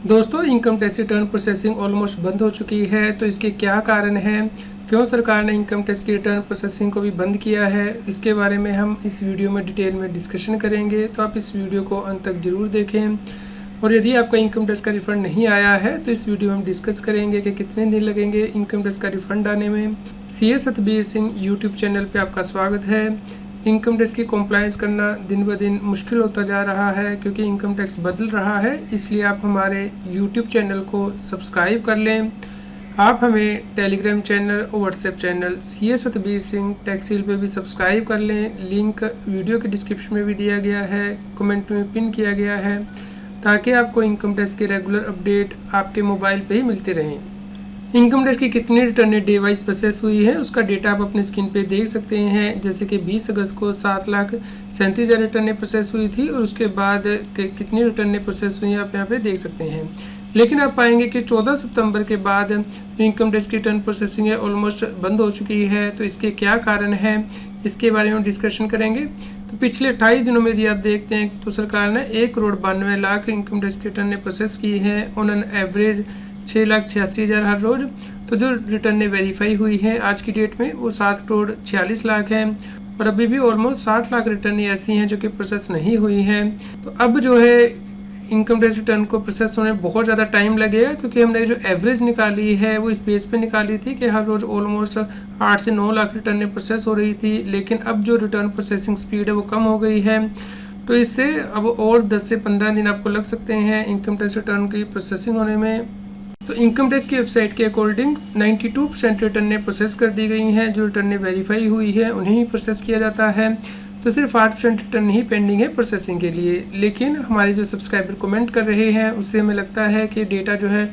दोस्तों, income tax return processing almost बंद हो चुकी है। तो इसके क्या कारण हैं, क्यों सरकार ने इनकम टैक्स की रिटर्न प्रोसेसिंग को भी बंद किया है, इसके बारे में हम इस वीडियो में डिटेल में डिस्कशन करेंगे। तो आप इस वीडियो को अंत तक जरूर देखें। और यदि आपका इनकम टैक्स का रिफंड नहीं आया है तो इस वीडियो में हम डिस्कस करेंगे कि कितने दिन लगेंगे इनकम टैक्स का रिफंड आने में। CA Satbir Singh YouTube channel पे आपका स्वागत है। इनकम टैक्स की कॉम्प्लायंस करना दिन ब दिन मुश्किल होता जा रहा है क्योंकि इनकम टैक्स बदल रहा है, इसलिए आप हमारे यूट्यूब चैनल को सब्सक्राइब कर लें। आप हमें टेलीग्राम चैनल और WhatsApp channel CA Satbir Singh टैक्सील पे भी सब्सक्राइब कर लें। लिंक वीडियो के डिस्क्रिप्शन में भी दिया गया है, कमेंट में पिन किया गया है, ताकि आपको इनकम टैक्स के रेगुलर अपडेट आपके मोबाइल पे ही मिलते रहें। इनकम टैक्स की कितनी रिटर्नें डे वाइज प्रोसेस हुई है उसका डेटा आप अपनी स्क्रीन पे देख सकते हैं। जैसे कि 20 अगस्त को 7,37,000 रिटर्नें प्रोसेस हुई थी और उसके बाद कितनी रिटर्नें प्रोसेस हुई हैं आप यहाँ पे देख सकते हैं। लेकिन आप पाएंगे कि 14 सितंबर के बाद इनकम टैक्स की रिटर्न प्रोसेसिंग है ऑलमोस्ट बंद हो चुकी है। तो इसके क्या कारण है, इसके बारे में डिस्कशन करेंगे। तो पिछले 28 दिनों में यदि आप देखते हैं तो सरकार ने 1,92,00,000 इनकम टैक्स की रिटर्नें प्रोसेस की हैं, ऑन एन एवरेज 6,86,000 हर रोज़। तो जो रिटर्नें वेरीफाई हुई हैं आज की डेट में वो 7,46,00,000 हैं। और अभी भी ऑलमोस्ट 60 लाख रिटर्नें ऐसी हैं जो कि प्रोसेस नहीं हुई हैं। तो अब जो है इनकम टैक्स रिटर्न को प्रोसेस होने में बहुत ज़्यादा टाइम लगेगा, क्योंकि हमने जो एवरेज निकाली है वो इस बेस पे निकाली थी कि हर रोज़ ऑलमोस्ट 8 से 9 लाख रिटर्नें प्रोसेस हो रही थी। लेकिन अब जो रिटर्न प्रोसेसिंग स्पीड है वो कम हो गई है, तो इससे अब और 10 से 15 दिन आपको लग सकते हैं इनकम टैक्स रिटर्न की प्रोसेसिंग होने में। तो इनकम टैक्स की वेबसाइट के अकॉर्डिंग 92% रिटर्नें प्रोसेस कर दी गई हैं। जो रिटर्नें वेरीफाई हुई है उन्हें ही प्रोसेस किया जाता है। तो सिर्फ 8% रिटर्न ही पेंडिंग है प्रोसेसिंग के लिए। लेकिन हमारे जो सब्सक्राइबर कमेंट कर रहे हैं उससे हमें लगता है कि डेटा जो है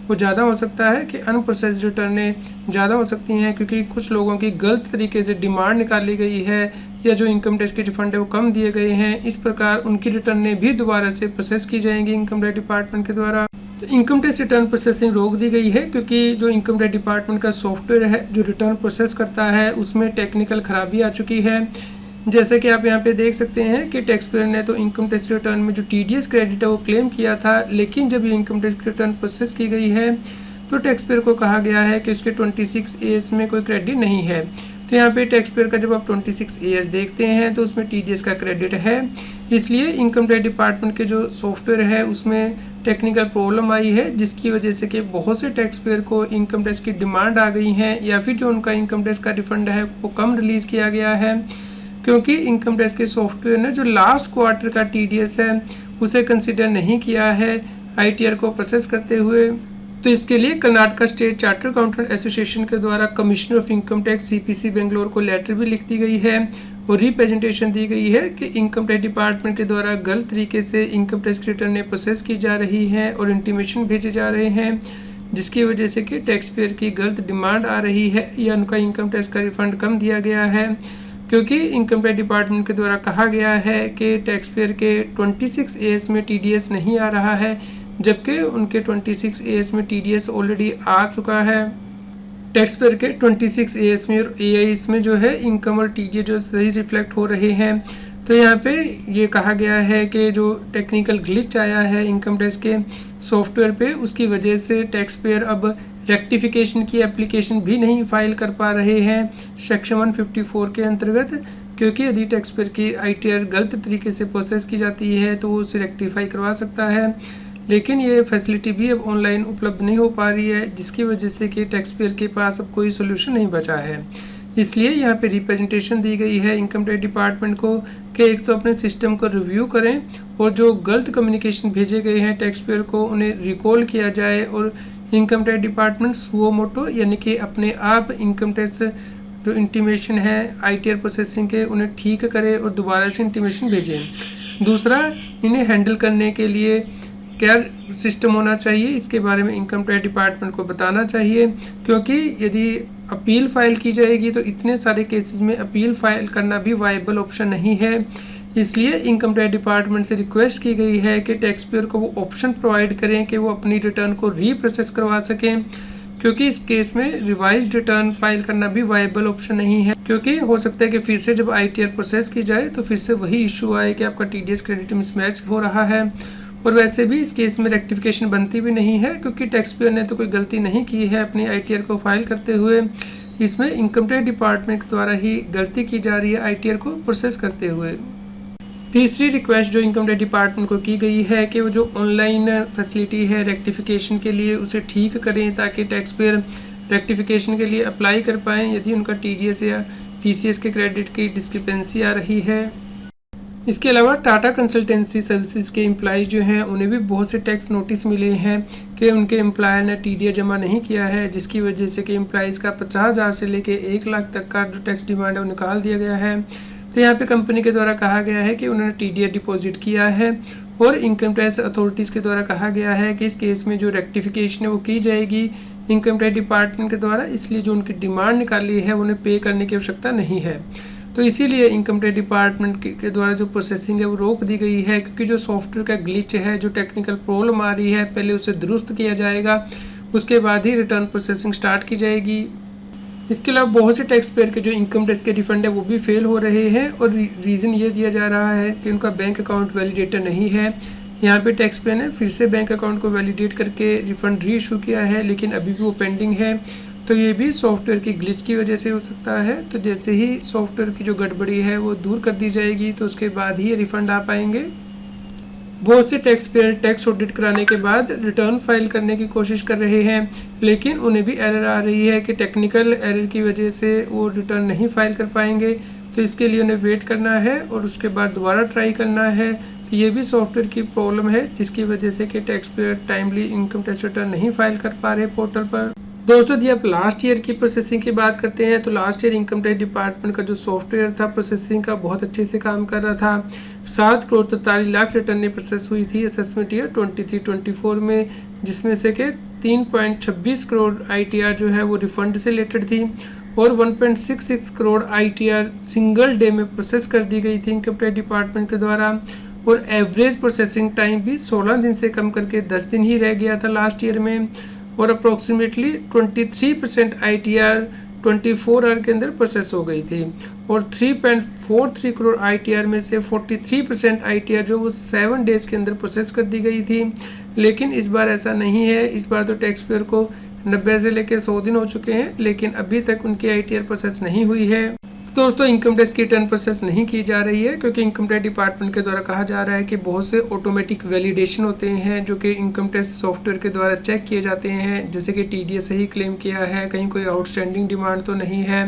वो ज़्यादा हो सकता है, कि अनप्रोसेस्ड रिटर्नें ज़्यादा हो सकती हैं, क्योंकि कुछ लोगों की गलत तरीके से डिमांड निकाली गई है या जो इनकम टैक्स के रिफंड है वो कम दिए गए हैं। इस प्रकार उनकी रिटर्नें भी दोबारा से प्रोसेस की जाएंगी इनकम टैक्स डिपार्टमेंट के द्वारा। तो इनकम टैक्स रिटर्न प्रोसेसिंग रोक दी गई है क्योंकि जो इनकम टैक्स डिपार्टमेंट का सॉफ्टवेयर है जो रिटर्न प्रोसेस करता है उसमें टेक्निकल खराबी आ चुकी है। जैसे कि आप यहाँ पे देख सकते हैं कि टैक्स पेयर ने तो इनकम टैक्स रिटर्न में जो टीडीएस क्रेडिट है वो क्लेम किया था, लेकिन जब ये इनकम टैक्स रिटर्न प्रोसेस की गई है तो टैक्स पेयर को कहा गया है कि उसके 26AS में कोई क्रेडिट नहीं है। तो यहाँ पे टैक्स पेयर का जब आप 26AS देखते हैं तो उसमें टीडीएस का क्रेडिट है। इसलिए इनकम टैक्स डिपार्टमेंट के जो सॉफ्टवेयर है उसमें टेक्निकल प्रॉब्लम आई है, जिसकी वजह से कि बहुत से टैक्स पेयर को इनकम टैक्स की डिमांड आ गई है, या फिर जो उनका इनकम टैक्स का रिफंड है वो कम रिलीज़ किया गया है, क्योंकि इनकम टैक्स के सॉफ्टवेयर ने जो लास्ट क्वार्टर का टीडीएस है उसे कंसिडर नहीं किया है आईटीआर को प्रोसेस करते हुए। तो इसके लिए Karnataka state charter accountant association के द्वारा commissioner of income tax CPC Bangalore को लेटर भी लिख दी गई है और रिप्रेजेंटेशन दी गई है कि इनकम टैक्स डिपार्टमेंट के द्वारा गलत तरीके से इनकम टैक्स रिटर्नें प्रोसेस की जा रही हैं और इंटीमेशन भेजे जा रहे हैं, जिसकी वजह से कि टैक्स पेयर की गलत डिमांड आ रही है या उनका इनकम टैक्स का रिफंड कम दिया गया है। क्योंकि इनकम टैक्स डिपार्टमेंट के द्वारा कहा गया है कि टैक्स पेयर के 26AS में टीडीएस नहीं आ रहा है, जबकि उनके 26AS में टीडीएस ऑलरेडी आ चुका है। टैक्स पेयर के 26AS में और AIS में जो है इनकम और टीडीएस जो सही रिफ्लेक्ट हो रहे हैं। तो यहाँ पे ये कहा गया है कि जो टेक्निकल ग्लिच आया है इनकम टैक्स के सॉफ्टवेयर पे, उसकी वजह से टैक्स पेयर अब रेक्टिफिकेशन की एप्लीकेशन भी नहीं फाइल कर पा रहे हैं सेक्शन 154 के अंतर्गत, क्योंकि यदि टैक्स पेयर की आईटीआर गलत तरीके से प्रोसेस की जाती है तो वो उसे रेक्टिफाई करवा सकता है। लेकिन ये फैसिलिटी भी अब ऑनलाइन उपलब्ध नहीं हो पा रही है, जिसकी वजह से कि टैक्स पेयर के पास अब कोई सोल्यूशन नहीं बचा है। इसलिए यहाँ पे रिप्रेजेंटेशन दी गई है इनकम टैक्स डिपार्टमेंट को कि एक तो अपने सिस्टम को रिव्यू करें और जो गलत कम्युनिकेशन भेजे गए हैं टैक्स पेयर को उन्हें रिकॉल किया जाए, और income tax department suo motu यानी कि अपने आप इनकम टैक्स जो इंटीमेशन है आईटीआर प्रोसेसिंग के उन्हें ठीक करे और दोबारा से इंटीमेशन भेजें। दूसरा, इन्हें हैंडल करने के लिए क्या सिस्टम होना चाहिए इसके बारे में इनकम टैक्स डिपार्टमेंट को बताना चाहिए, क्योंकि यदि अपील फाइल की जाएगी तो इतने सारे केसेस में अपील फाइल करना भी वायबल ऑप्शन नहीं है। इसलिए इनकम टैक्स डिपार्टमेंट से रिक्वेस्ट की गई है कि टैक्स पेयर को वो ऑप्शन प्रोवाइड करें कि वो अपनी रिटर्न को रीप्रोसेस करवा सकें, क्योंकि इस केस में रिवाइज्ड रिटर्न फाइल करना भी वायबल ऑप्शन नहीं है, क्योंकि हो सकता है कि फिर से जब आईटीआर प्रोसेस की जाए तो फिर से वही इशू आए कि आपका टीडीएस क्रेडिट मिसमैच हो रहा है और वैसे भी इस केस में रेक्टिफिकेशन बनती भी नहीं है, क्योंकि टैक्स पेयर ने तो कोई गलती नहीं की है अपनी ITR को फाइल करते हुए। इसमें इनकम टैक्स डिपार्टमेंट द्वारा ही गलती की जा रही है ITR को प्रोसेस करते हुए। तीसरी रिक्वेस्ट जो इनकम टैक्स डिपार्टमेंट को की गई है कि वो जो ऑनलाइन फैसिलिटी है रेक्टिफिकेशन के लिए उसे ठीक करें, ताकि टैक्स पेयर रेक्टिफिकेशन के लिए अप्लाई कर पाएँ यदि उनका TDS या TCS के क्रेडिट की डिस्क्रिपेंसी आ रही है। इसके अलावा टाटा कंसल्टेंसी सर्विसेज के एम्प्लॉय जो हैं उन्हें भी बहुत से टैक्स नोटिस मिले हैं कि उनके एम्प्लॉयर ने TDS जमा नहीं किया है, जिसकी वजह से कि एम्प्लॉइज़ का 50,000 से लेके 1 लाख तक का जो टैक्स डिमांड है वो निकाल दिया गया है। तो यहाँ पे कंपनी के द्वारा कहा गया है कि उन्होंने TDS डिपॉजिट किया है और इनकम टैक्स अथॉरिटीज़ के द्वारा कहा गया है कि इस केस में जो रेक्टिफिकेशन है वो की जाएगी इनकम टैक्स डिपार्टमेंट के द्वारा, इसलिए जो उनकी डिमांड निकाली है उन्हें पे करने की आवश्यकता नहीं है। तो इसीलिए इनकम टैक्स डिपार्टमेंट के द्वारा जो प्रोसेसिंग है वो रोक दी गई है, क्योंकि जो सॉफ्टवेयर का ग्लिच है, जो टेक्निकल प्रॉब्लम आ रही है, पहले उसे दुरुस्त किया जाएगा, उसके बाद ही रिटर्न प्रोसेसिंग स्टार्ट की जाएगी। इसके अलावा बहुत से टैक्स पेयर के जो इनकम टैक्स के रिफंड है वो भी फेल हो रहे हैं और रीज़न ये दिया जा रहा है कि उनका बैंक अकाउंट वैलिडेटर नहीं है। यहाँ पे टैक्स पेयर ने फिर से बैंक अकाउंट को वैलिडेट करके रिफंड री इशू किया है, लेकिन अभी भी वो पेंडिंग है। तो ये भी सॉफ्टवेयर की ग्लिच की वजह से हो सकता है। तो जैसे ही सॉफ्टवेयर की जो गड़बड़ी है वो दूर कर दी जाएगी तो उसके बाद ही ये रिफंड आ पाएंगे। बहुत से टैक्स पेयर टैक्स ऑडिट कराने के बाद रिटर्न फाइल करने की कोशिश कर रहे हैं, लेकिन उन्हें भी एरर आ रही है कि टेक्निकल एरर की वजह से वो रिटर्न नहीं फाइल कर पाएंगे। तो इसके लिए उन्हें वेट करना है और उसके बाद दोबारा ट्राई करना है। तो ये भी सॉफ्टवेयर की प्रॉब्लम है, जिसकी वजह से कि tax payer timely income tax return नहीं फाइल कर पा रहे पोर्टल पर। दोस्तों, यदि आप लास्ट ईयर की प्रोसेसिंग की बात करते हैं तो last year income tax department का जो सॉफ्टवेयर था प्रोसेसिंग का बहुत अच्छे से काम कर रहा था। 7 करोड़ 43 लाख रिटर्न प्रोसेस हुई थी असेसमेंट ईयर 23-24 में, जिसमें से कि 3.26 करोड़ ITR जो है वो रिफंड से रिलेटेड थी और 1.66 करोड़ ITR सिंगल डे में प्रोसेस कर दी गई थी इनकम टैक्स डिपार्टमेंट के द्वारा। और एवरेज प्रोसेसिंग टाइम भी 16 दिन से कम करके 10 दिन ही रह गया था लास्ट ईयर में। और अप्रॉक्सीमेटली 23% ITR 24 आवर के अंदर प्रोसेस हो गई थी और 3.43 करोड़ ITR में से 43% ITR जो वो 7 डेज़ के अंदर प्रोसेस कर दी गई थी। लेकिन इस बार ऐसा नहीं है। इस बार तो टैक्स पेयर को 90 से लेकर 100 दिन हो चुके हैं, लेकिन अभी तक उनकी ITR प्रोसेस नहीं हुई है। दोस्तों, इनकम टैक्स की रिटर्न प्रोसेस नहीं की जा रही है क्योंकि इनकम टैक्स डिपार्टमेंट के द्वारा कहा जा रहा है कि बहुत से ऑटोमेटिक वैलिडेशन होते हैं जो कि इनकम टैक्स सॉफ्टवेयर के द्वारा चेक किए जाते हैं, जैसे कि TDS सही क्लेम किया है, कहीं कोई आउटस्टैंडिंग डिमांड तो नहीं है,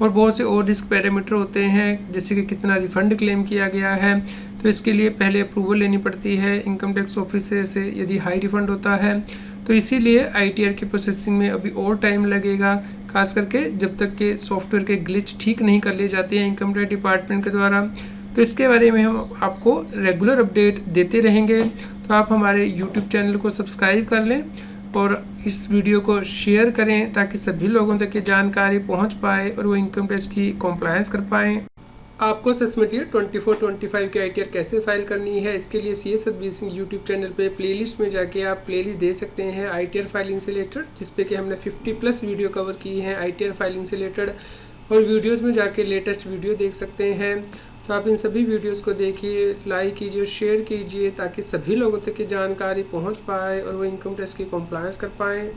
और बहुत से और रिस्क पैरामीटर होते हैं जैसे कि कितना रिफंड क्लेम किया गया है। तो इसके लिए पहले अप्रूवल लेनी पड़ती है इनकम टैक्स ऑफिस से यदि हाई रिफंड होता है। तो इसीलिए ITR की प्रोसेसिंग में अभी और टाइम लगेगा, खास करके जब तक के सॉफ्टवेयर के ग्लिच ठीक नहीं कर लिए जाते हैं इनकम टैक्स डिपार्टमेंट के द्वारा। तो इसके बारे में हम आपको रेगुलर अपडेट देते रहेंगे। तो आप हमारे YouTube चैनल को सब्सक्राइब कर लें और इस वीडियो को शेयर करें ताकि सभी लोगों तक ये जानकारी पहुंच पाए और वो इनकम टैक्स की कॉम्प्लायंस कर पाएँ। आपको असेसमेंट ईयर 24-25 की ITR कैसे फाइल करनी है, इसके लिए CS Satbir Singh YouTube channel पे प्लेलिस्ट में जाके आप प्लेलिस्ट दे सकते हैं ITR फाइलिंग से रिलेटेड, जिसपे कि हमने 50+ वीडियो कवर की हैं ITR फाइलिंग से रिलेटेड, और वीडियोस में जाके लेटेस्ट वीडियो देख सकते हैं। तो आप इन सभी वीडियोस को देखिए, लाइक कीजिए, शेयर कीजिए ताकि सभी लोगों तक की जानकारी पहुँच पाए और वो इनकम टैक्स की कॉम्प्लायंस कर पाएँ।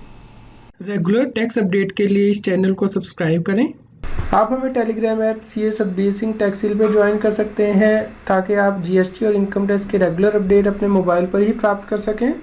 रेगुलर टैक्स अपडेट के लिए इस चैनल को सब्सक्राइब करें। आप हमें Telegram app CS Satbir Singh टैक्सिल पे ज्वाइन कर सकते हैं ताकि आप GST और इनकम टैक्स के रेगुलर अपडेट अपने मोबाइल पर ही प्राप्त कर सकें।